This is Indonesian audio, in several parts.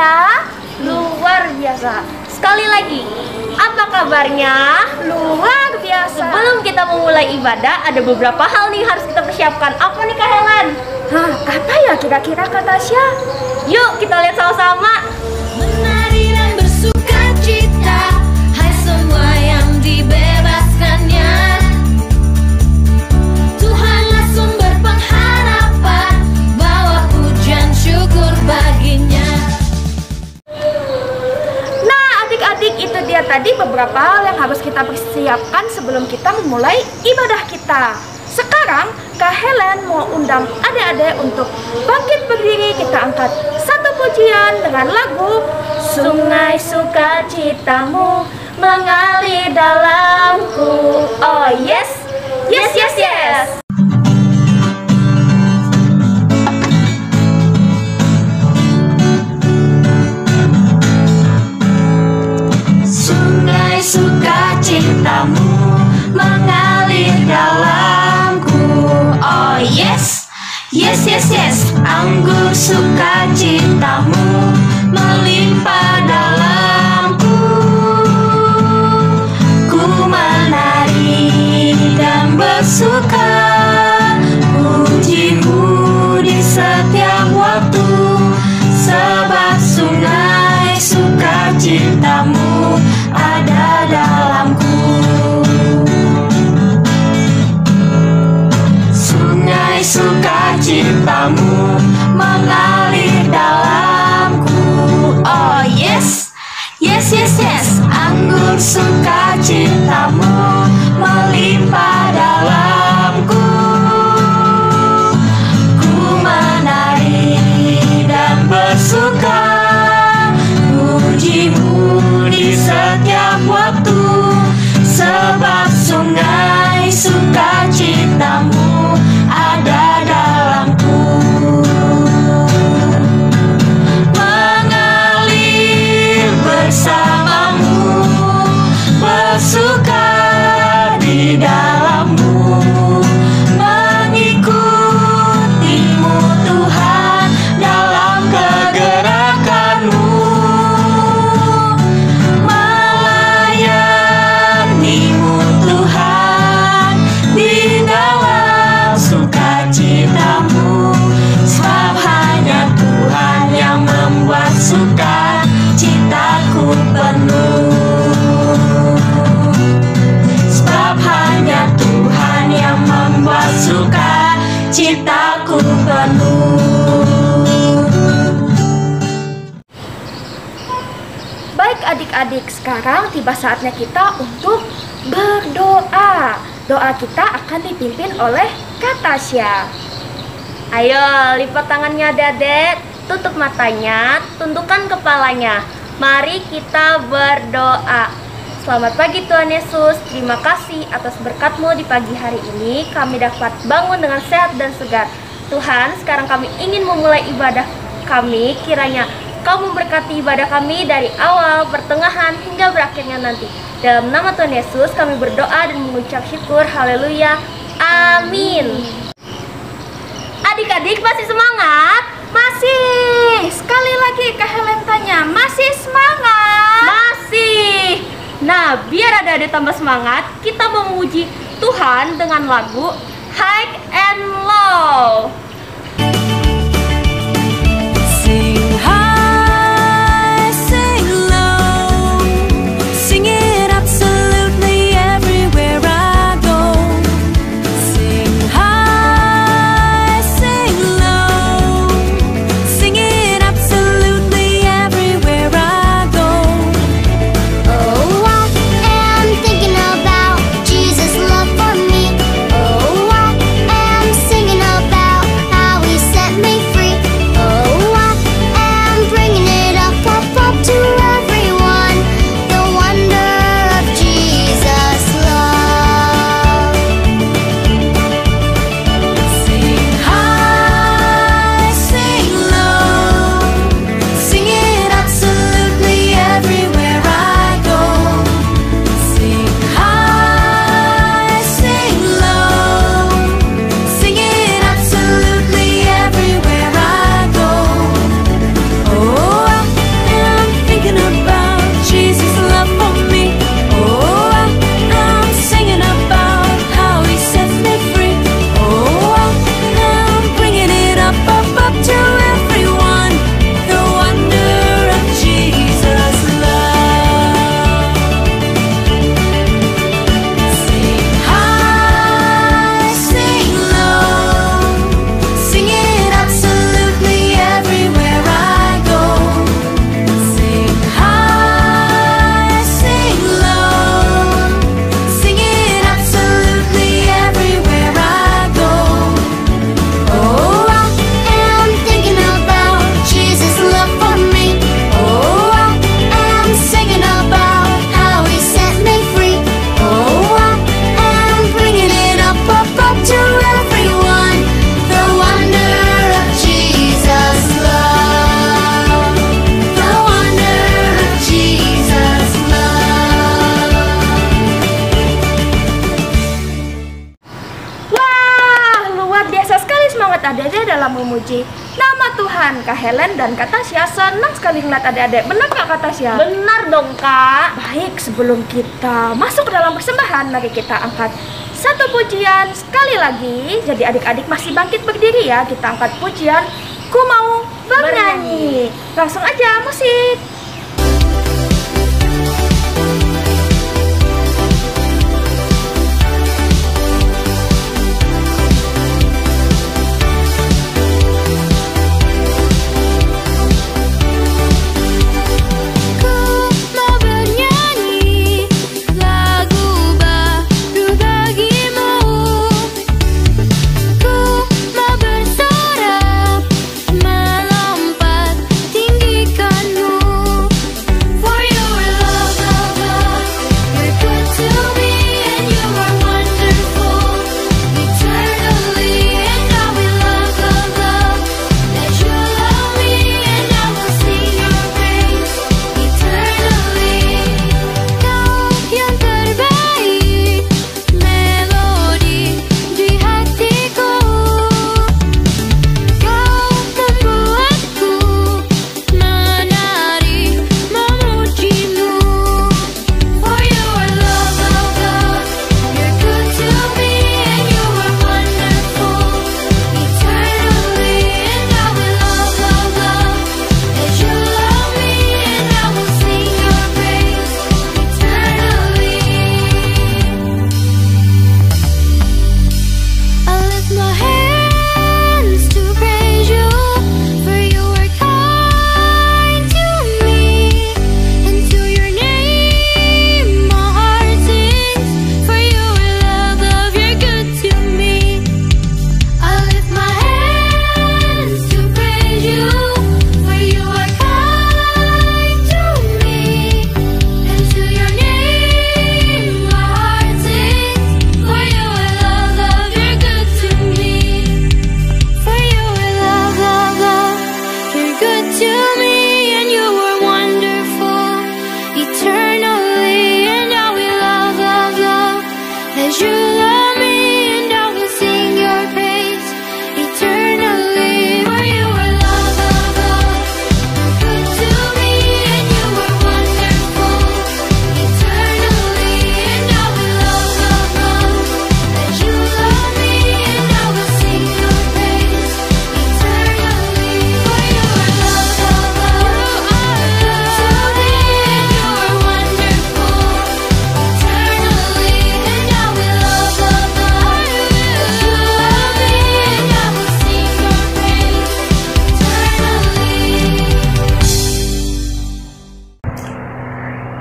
semuanya? Luar biasa. Sekali lagi, apa kabarnya? Luar biasa. Sebelum kita memulai ibadah, ada beberapa hal nih harus kita persiapkan. Apa nih Kak Helen? Apa ya kira-kira Kak Tasya? Yuk kita lihat sama-sama. Menari dan bersuka cita, hai semua yang dibebaskannya. Tuhanlah sumber pengharapan, bawa pujian syukur baginya. Nah adik-adik, itu dia tadi beberapa hal yang harus kita persiapkan sebelum kita memulai ibadah kita. Sekarang Kak Helen mau undang adik-adik untuk bangkit berdiri. Kita angkat satu pujian dengan lagu Sungai Sukacitamu mengalir dalamku. Oh yes, yes, yes, yes. Sungai sukacitamu mengalir dalamku. Oh yes, yes, yes, yes. Anggur sukacitamu melimpah dalamku. Ku menari dan bersuka, pujimu di setiap waktu, sebab sungai sukacitamu ada dalamku. Sungai sukacitamu mengalir dalamku. Oh yes, yes, yes, yes. Anggur sukacitamu melimpah dalamku. Ku menari dan bersuka, pujimu di setiap waktu, sebab sungai sukacitamu ada dalamku. Mengalir bersamamu, bersuka di dalammu, mengikutimu Tuhan dalam kegerakanmu, melayanimu Tuhan di dalam sukacitamu, sebab hanya Tuhan yang membuat sukacitaku penuh. Sebab hanya Tuhan yang membuat sukacitaku penuh. Baik adik-adik, sekarang tiba saatnya kita untuk berdoa. Doa kita akan dipimpin oleh Kak Tasya. Ayo lipat tangannya Dedek, tutup matanya, tundukkan kepalanya. Mari kita berdoa. Selamat pagi Tuhan Yesus, terima kasih atas berkat-Mu di pagi hari ini. Kami dapat bangun dengan sehat dan segar. Tuhan, sekarang kami ingin memulai ibadah kami. Kiranya Kau memberkati ibadah kami dari awal, pertengahan, hingga berakhirnya nanti. Dalam nama Tuhan Yesus kami berdoa dan mengucap syukur. Haleluya, amin. Adik-adik masih semangat? Masih. Sekali lagi Kak Helen tanya, masih semangat? Masih. Nah, biar ada tambah semangat, kita mau memuji Tuhan dengan lagu High and Low. Sing high, sing low, sing it absolutely everywhere I go. Sing high, sing low, sing it absolutely everywhere I go. Oh, I am thinking about Jesus' love for me. Oh, I am singing about memuji nama Tuhan. Kak Helen dan Kak Tasya senang sekali ngeliat adik-adik. Benar nggak Kak Tasya? Benar dong, Kak. Baik, sebelum kita masuk ke dalam persembahan, mari kita angkat satu pujian sekali lagi. Jadi adik-adik masih bangkit berdiri ya. Kita angkat pujian Ku Mau Bernyanyi. Langsung aja musik.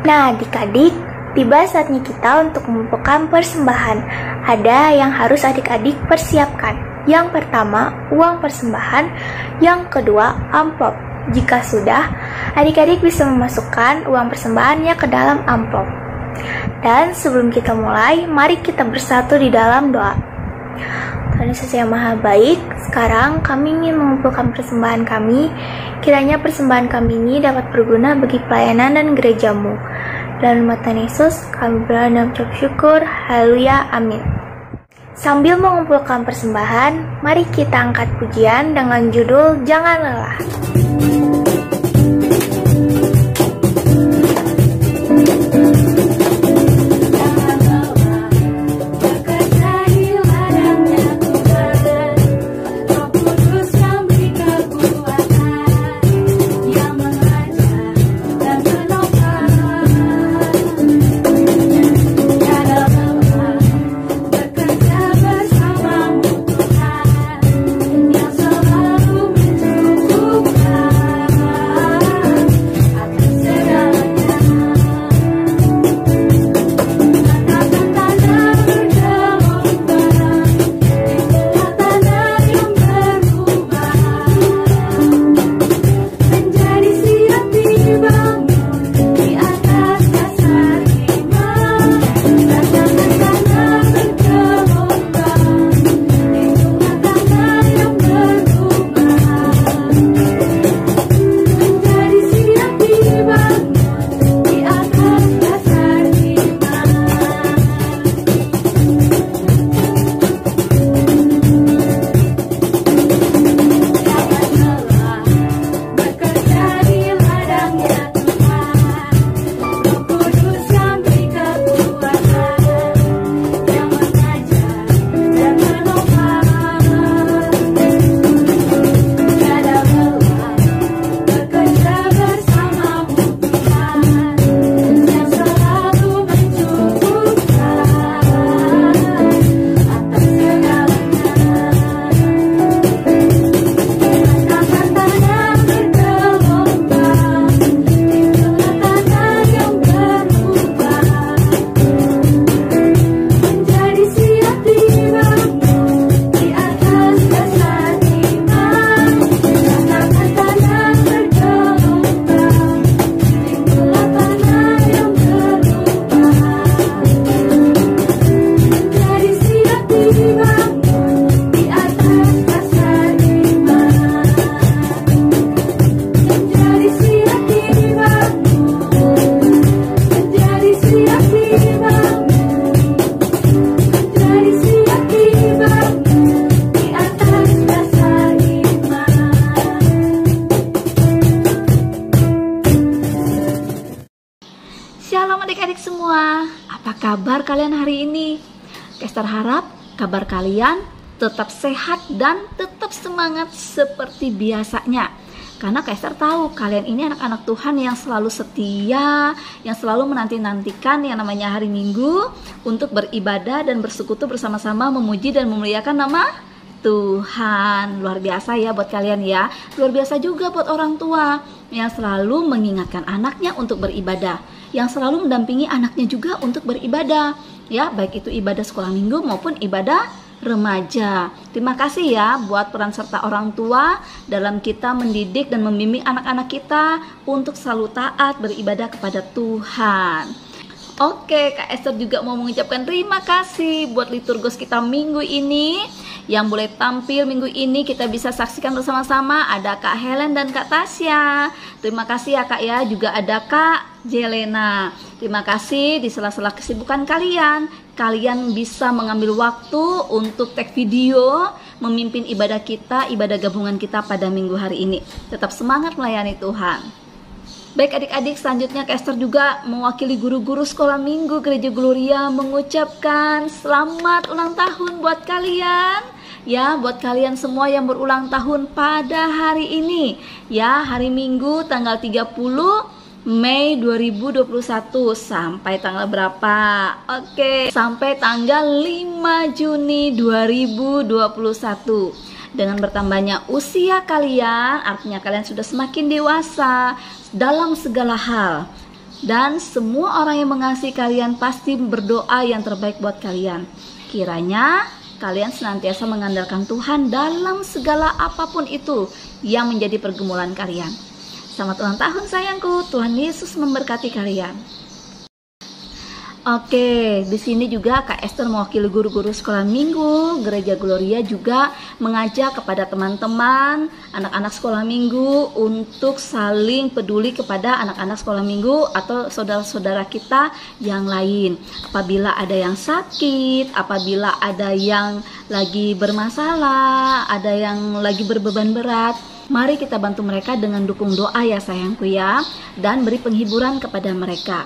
Nah, adik-adik, tiba saatnya kita untuk mengumpulkan persembahan. Ada yang harus adik-adik persiapkan. Yang pertama, uang persembahan. Yang kedua, amplop. Jika sudah, adik-adik bisa memasukkan uang persembahannya ke dalam amplop. Dan sebelum kita mulai, mari kita bersatu di dalam doa. Tuhan Yesus yang Maha Baik, sekarang kami ingin mengumpulkan persembahan kami. Kiranya persembahan kami ini dapat berguna bagi pelayanan dan gerejamu. Dalam nama Tuhan Yesus, kami berdoa dan ucap syukur. Haleluya, amin. Sambil mengumpulkan persembahan, mari kita angkat pujian dengan judul Jangan Lelah. Yang selalu mencukupkan. semua, apa kabar kalian hari ini? Kester harap kabar kalian tetap sehat dan tetap semangat seperti biasanya. Karena Kester tahu kalian ini anak-anak Tuhan yang selalu setia, yang selalu menanti-nantikan yang namanya hari Minggu untuk beribadah dan bersekutu bersama-sama memuji dan memuliakan nama Tuhan. Luar biasa ya buat kalian ya. Luar biasa juga buat orang tua yang selalu mengingatkan anaknya untuk beribadah, yang selalu mendampingi anaknya juga untuk beribadah, ya, baik itu ibadah sekolah minggu maupun ibadah remaja. Terima kasih ya buat peran serta orang tua dalam kita mendidik dan membimbing anak-anak kita untuk selalu taat beribadah kepada Tuhan. Oke, Kak Esther juga mau mengucapkan terima kasih buat liturgos kita minggu ini yang boleh tampil minggu ini, kita bisa saksikan bersama-sama. Ada Kak Helen dan Kak Tasya. Terima kasih ya Kak ya. Juga ada Kak Jelena. Terima kasih di sela-sela kesibukan kalian bisa mengambil waktu untuk tag video memimpin ibadah kita, ibadah gabungan kita pada minggu hari ini. Tetap semangat melayani Tuhan. Baik adik-adik, selanjutnya Kak Esther juga mewakili guru-guru sekolah minggu Gereja Gloria mengucapkan selamat ulang tahun buat kalian. Ya, buat kalian semua yang berulang tahun pada hari ini. Ya, hari Minggu tanggal 30 Mei 2021 sampai tanggal berapa? Oke, sampai tanggal 5 Juni 2021. Dengan bertambahnya usia kalian, artinya kalian sudah semakin dewasa dalam segala hal. Dan semua orang yang mengasihi kalian pasti berdoa yang terbaik buat kalian. Kiranya kalian senantiasa mengandalkan Tuhan dalam segala apapun itu yang menjadi pergumulan kalian. Selamat ulang tahun sayangku, Tuhan Yesus memberkati kalian. Oke, di sini juga Kak Esther mewakili guru-guru sekolah minggu Gereja Gloria juga mengajak kepada teman-teman anak-anak sekolah minggu untuk saling peduli kepada anak-anak sekolah minggu atau saudara-saudara kita yang lain. Apabila ada yang sakit, apabila ada yang lagi bermasalah, ada yang lagi berbeban berat, mari kita bantu mereka dengan dukung doa ya sayangku ya, dan beri penghiburan kepada mereka.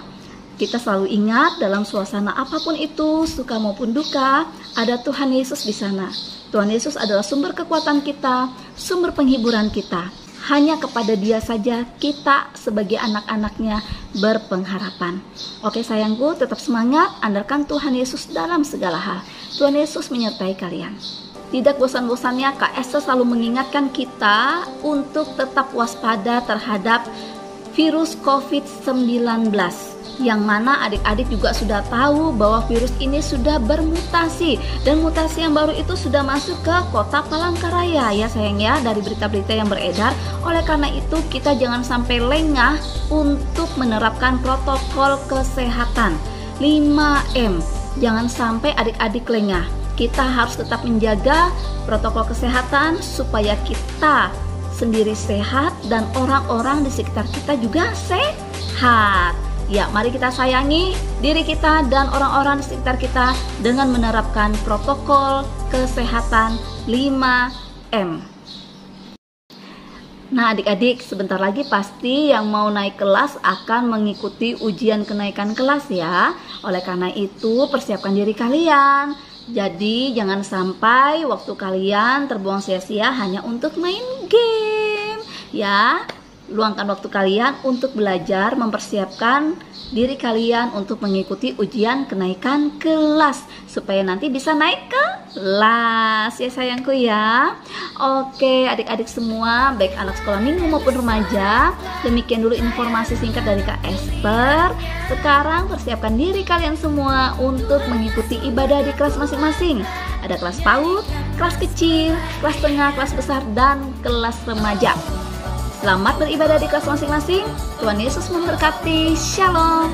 Kita selalu ingat dalam suasana apapun itu, suka maupun duka, ada Tuhan Yesus di sana. Tuhan Yesus adalah sumber kekuatan kita, sumber penghiburan kita. Hanya kepada Dia saja kita sebagai anak-anaknya berpengharapan. Oke sayangku, tetap semangat, andalkan Tuhan Yesus dalam segala hal. Tuhan Yesus menyertai kalian. Tidak bosan-bosannya Kak Esther selalu mengingatkan kita untuk tetap waspada terhadap virus COVID-19, yang mana adik-adik juga sudah tahu bahwa virus ini sudah bermutasi, dan mutasi yang baru itu sudah masuk ke kota Palangkaraya ya sayang ya, dari berita-berita yang beredar. Oleh karena itu kita jangan sampai lengah untuk menerapkan protokol kesehatan 5M. Jangan sampai adik-adik lengah. Kita harus tetap menjaga protokol kesehatan supaya kita sendiri sehat dan orang-orang di sekitar kita juga sehat. Ya, mari kita sayangi diri kita dan orang-orang di sekitar kita dengan menerapkan protokol kesehatan 5M. Nah, adik-adik, sebentar lagi pasti yang mau naik kelas akan mengikuti ujian kenaikan kelas ya. Oleh karena itu, persiapkan diri kalian. Jadi, jangan sampai waktu kalian terbuang sia-sia hanya untuk main game. Ya, luangkan waktu kalian untuk belajar, mempersiapkan diri kalian untuk mengikuti ujian kenaikan kelas supaya nanti bisa naik kelas ya sayangku ya. Oke adik-adik semua, baik anak sekolah minggu maupun remaja, demikian dulu informasi singkat dari Kak Esther. Sekarang persiapkan diri kalian semua untuk mengikuti ibadah di kelas masing-masing. Ada kelas PAUD, kelas kecil, kelas tengah, kelas besar, dan kelas remaja. Selamat beribadah di kelas masing-masing. Tuhan Yesus memberkati. Shalom.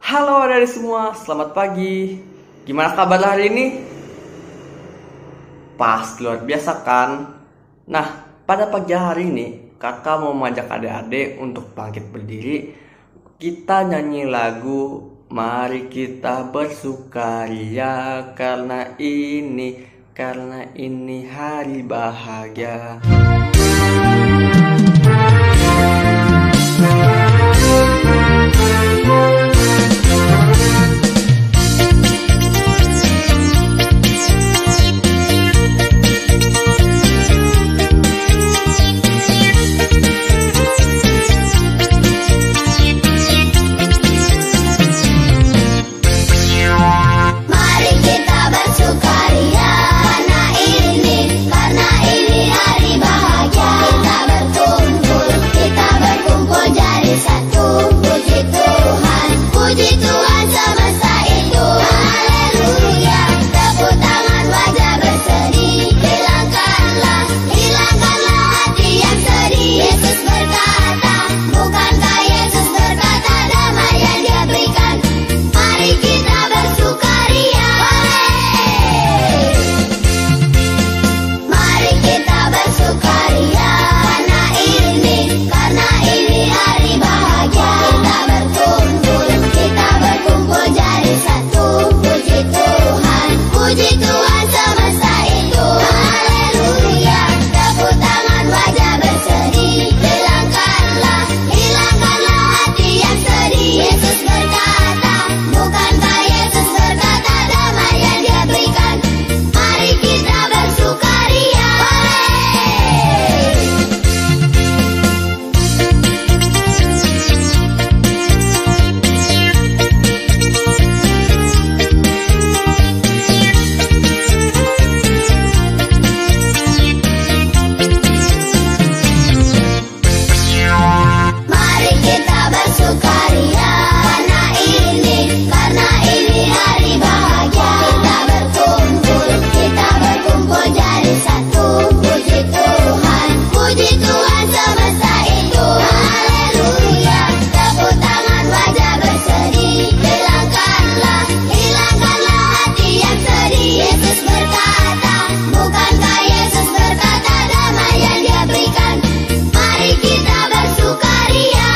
Halo adik semua, selamat pagi. Gimana kabar hari ini? Pasti luar biasa kan? Nah, pada pagi hari ini kakak mau mengajak adik-adik untuk bangkit berdiri. Kita nyanyi lagu mari kita bersukaria karena ini hari bahagia. Mari kita bersukaria karena ini hari bahagia. Kita berkumpul jadi satu. Puji Tuhan semesta itu. Haleluya. Tepuk tangan wajah berseri. Hilangkanlah hati yang sedih. Yesus berkata, bukankah Yesus berkata damai yang Dia berikan? Mari kita bersukaria. Mari kita bersukaria karena ini hari bahagia. Kita berkumpul jadi satu. Puji Tuhan semesta itu. Haleluya. Tepuk tangan wajah berseri. Hilangkanlah hati yang sedih. Yesus berkata, bukankah Yesus berkata damai yang Dia berikan? Mari kita bersukaria. Mari kita bersukaria karena ini hari bahagia. Kita berkumpul jadi satu. Puji Tuhan semesta itu. Haleluya. Tepuk tangan wajah berseri. Hilangkanlah hati yang sedih. Yesus berkata, bukankah Yesus berkata damai yang Dia berikan? Mari kita bersukaria.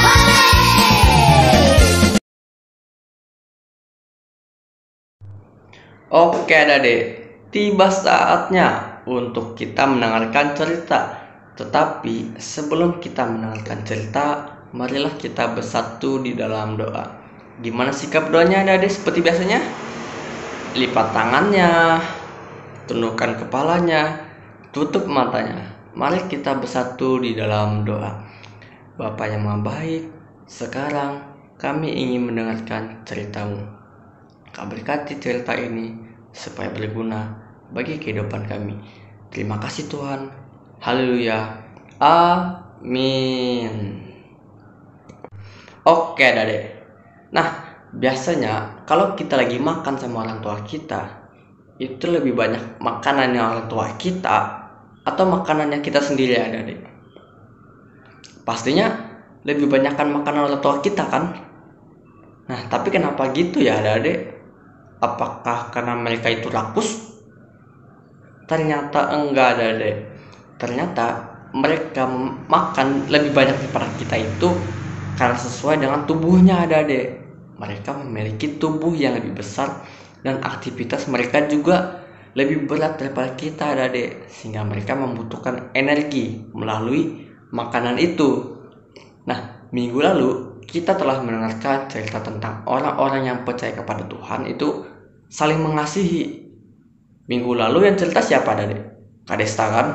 Oke adik, tiba saatnya untuk kita mendengarkan cerita. Tetapi sebelum kita mendengarkan cerita, marilah kita bersatu di dalam doa. Gimana sikap doanya adik seperti biasanya? Lipat tangannya, tundukkan kepalanya, tutup matanya. Mari kita bersatu di dalam doa. Bapa yang Maha Baik, sekarang kami ingin mendengarkan cerita-Mu. Kau berkati cerita ini supaya berguna bagi kehidupan kami. Terima kasih Tuhan. Haleluya. Amin. Oke Dade. Nah, biasanya kalau kita lagi makan sama orang tua kita, itu lebih banyak makanannya orang tua kita atau makanannya kita sendiri ya Dade? Pastinya lebih banyakkan makanan orang tua kita kan? Nah, tapi kenapa gitu ya Dade? Apakah karena mereka itu rakus? Ternyata enggak Dade. Ternyata mereka makan lebih banyak daripada kita itu karena sesuai dengan tubuhnya Dade. Mereka memiliki tubuh yang lebih besar dan aktivitas mereka juga lebih berat daripada kita Dade, sehingga mereka membutuhkan energi melalui makanan itu. Nah, minggu lalu kita telah mendengarkan cerita tentang orang-orang yang percaya kepada Tuhan itu saling mengasihi. Minggu lalu yang cerita siapa Dade? Kak Desta kan?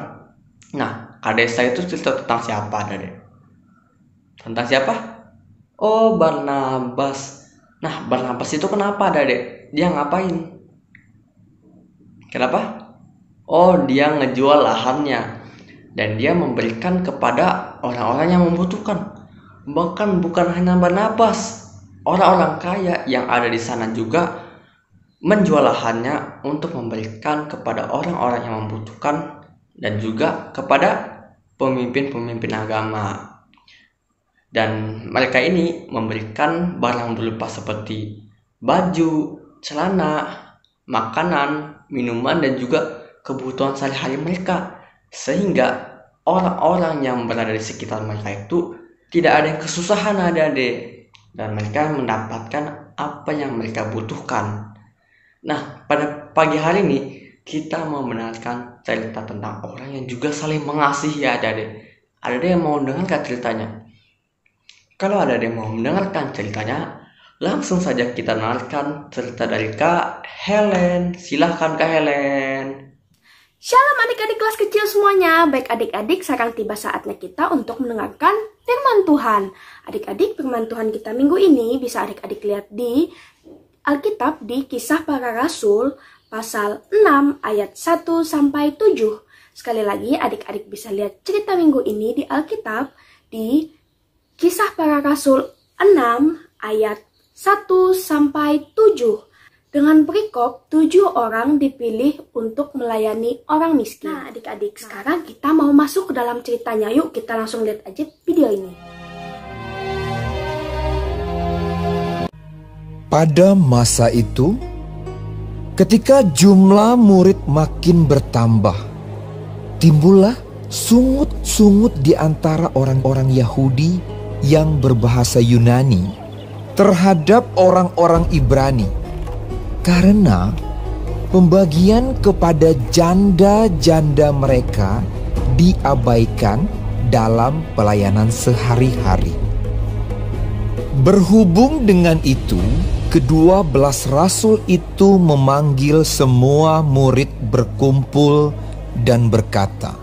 Nah, Kak Desta itu cerita tentang siapa Dade? Tentang siapa? Oh, Barnabas. Nah, Barnabas itu kenapa Dade? Dia ngapain? Kenapa? Oh, dia ngejual lahannya dan dia memberikan kepada orang-orang yang membutuhkan. Bahkan bukan hanya Barnabas, orang-orang kaya yang ada di sana juga menjual lahannya untuk memberikan kepada orang-orang yang membutuhkan dan juga kepada pemimpin-pemimpin agama. Dan mereka ini memberikan barang berupa seperti baju, celana, makanan, minuman, dan juga kebutuhan sehari-hari mereka, sehingga orang-orang yang berada di sekitar mereka itu tidak ada yang kesusahan Adik-adik, dan mereka mendapatkan apa yang mereka butuhkan. Nah, pada pagi hari ini kita mau mendengarkan cerita tentang orang yang juga saling mengasihi ya adik-adik. Ada yang mau mendengarkan ceritanya? Kalau ada yang mau mendengarkan ceritanya, langsung saja kita dengarkan cerita dari Kak Helen. Silahkan Kak Helen. Shalom adik-adik kelas kecil semuanya. Baik adik-adik, sekarang tiba saatnya kita untuk mendengarkan firman Tuhan. Adik-adik, firman Tuhan kita minggu ini bisa adik-adik lihat di Alkitab di Kisah Para Rasul pasal 6 ayat 1 sampai 7. Sekali lagi adik-adik bisa lihat cerita minggu ini di Alkitab di Kisah Para Rasul 6 ayat 1 sampai 7. Dengan perikop 7 orang dipilih untuk melayani orang miskin. Nah adik-adik, sekarang kita mau masuk ke dalam ceritanya. Yuk kita langsung lihat aja video ini. Pada masa itu, ketika jumlah murid makin bertambah, timbullah sungut-sungut di antara orang-orang Yahudi yang berbahasa Yunani terhadap orang-orang Ibrani, karena pembagian kepada janda-janda mereka diabaikan dalam pelayanan sehari-hari. Berhubung dengan itu, ke-12 rasul itu memanggil semua murid berkumpul dan berkata,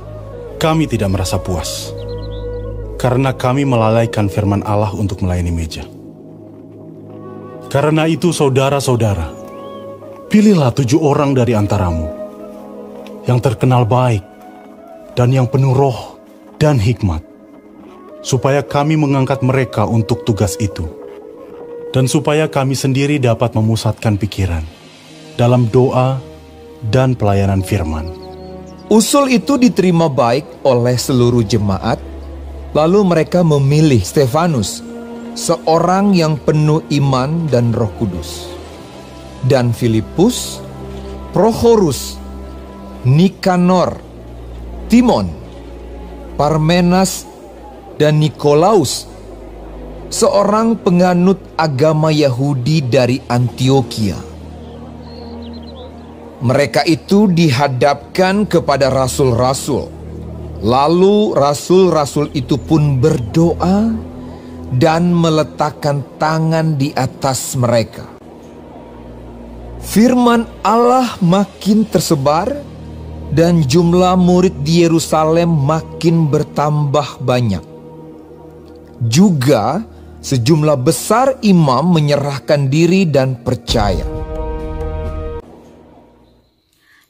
"Kami tidak merasa puas, karena kami melalaikan firman Allah untuk melayani meja. Karena itu saudara-saudara, pilihlah 7 orang dari antaramu, yang terkenal baik, dan yang penuh roh dan hikmat, supaya kami mengangkat mereka untuk tugas itu. Dan supaya kami sendiri dapat memusatkan pikiran dalam doa dan pelayanan firman." Usul itu diterima baik oleh seluruh jemaat. Lalu mereka memilih Stefanus, seorang yang penuh iman dan Roh Kudus, dan Filipus, Prochorus, Nikanor, Timon, Parmenas, dan Nikolaus, seorang penganut agama Yahudi dari Antioquia. Mereka itu dihadapkan kepada rasul-rasul. Lalu rasul-rasul itu pun berdoa dan meletakkan tangan di atas mereka. Firman Allah makin tersebar dan jumlah murid di Yerusalem makin bertambah banyak. Juga sejumlah besar imam menyerahkan diri dan percaya.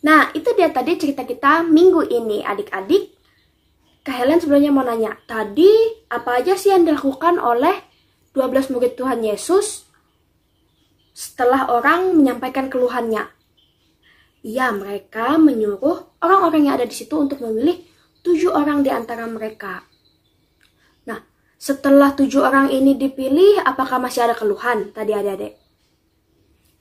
Nah, itu dia tadi cerita kita minggu ini, adik-adik. Kak Helen sebenarnya mau nanya, tadi apa aja sih yang dilakukan oleh 12 murid Tuhan Yesus setelah orang menyampaikan keluhannya? Iya, mereka menyuruh orang-orang yang ada di situ untuk memilih 7 orang di antara mereka. Nah, setelah 7 orang ini dipilih, apakah masih ada keluhan tadi adik-adik?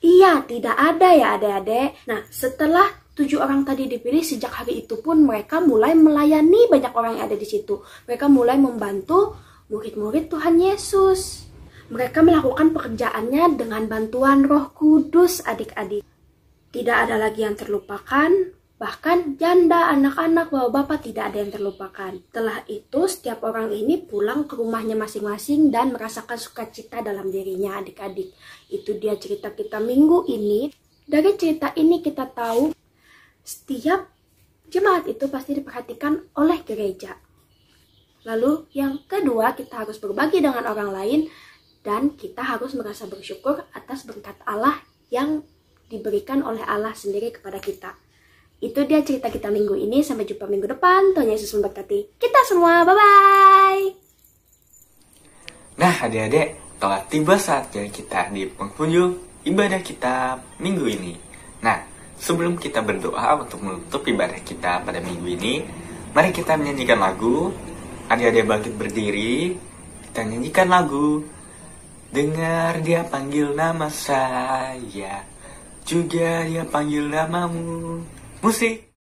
Iya, tidak ada ya adik-adik. Nah, setelah 7 orang tadi dipilih, sejak hari itu pun mereka mulai melayani banyak orang yang ada di situ. Mereka mulai membantu murid-murid Tuhan Yesus. Mereka melakukan pekerjaannya dengan bantuan Roh Kudus, adik-adik. Tidak ada lagi yang terlupakan, bahkan janda, anak-anak, bapak-bapak tidak ada yang terlupakan. Setelah itu, setiap orang ini pulang ke rumahnya masing-masing dan merasakan sukacita dalam dirinya, adik-adik. Itu dia cerita kita minggu ini. Dari cerita ini kita tahu setiap jemaat itu pasti diperhatikan oleh gereja. Lalu yang kedua, kita harus berbagi dengan orang lain dan kita harus merasa bersyukur atas berkat Allah yang diberikan oleh Allah sendiri kepada kita. Itu dia cerita kita minggu ini. Sampai jumpa minggu depan. Tuhan Yesus memberkati kita semua. Bye-bye. Nah adik-adik, telah tiba saatnya kita di penghujung ibadah kita minggu ini. Nah, sebelum kita berdoa untuk menutup ibadah kita pada minggu ini, mari kita menyanyikan lagu. Adik-adik bangkit berdiri, kita nyanyikan lagu. Dengar dia panggil nama saya, juga dia panggil namamu. Musik.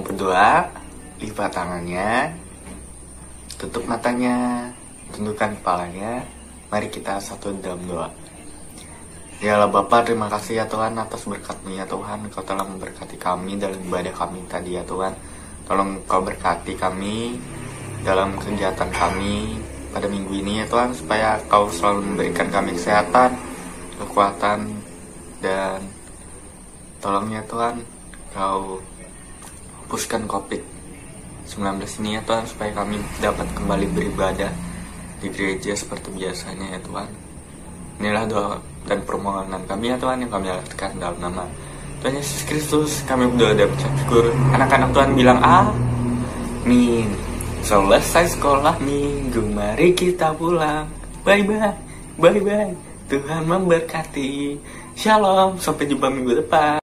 berdoa, lipat tangannya, tutup matanya, tundukkan kepalanya. Mari kita satu dalam doa. Ya Allah Bapa, terima kasih ya Tuhan atas berkat-Mu ya Tuhan. Engkau telah memberkati kami dalam ibadah kami tadi ya Tuhan. Tolong Engkau berkati kami dalam kegiatan kami pada minggu ini ya Tuhan, supaya Engkau selalu memberikan kami kesehatan, kekuatan, dan tolong ya Tuhan Engkau hapuskan COVID-19 ini ya Tuhan, supaya kami dapat kembali beribadah di gereja seperti biasanya ya Tuhan. Inilah doa dan permohonan kami ya Tuhan yang kami lakukan dalam nama Tuhan Yesus Kristus. Kami berdoa dan ucap syukur. Anak-anak Tuhan bilang amin. Selesai sekolah minggu, mari kita pulang. Bye-bye, bye-bye. Tuhan memberkati. Shalom, sampai jumpa minggu depan.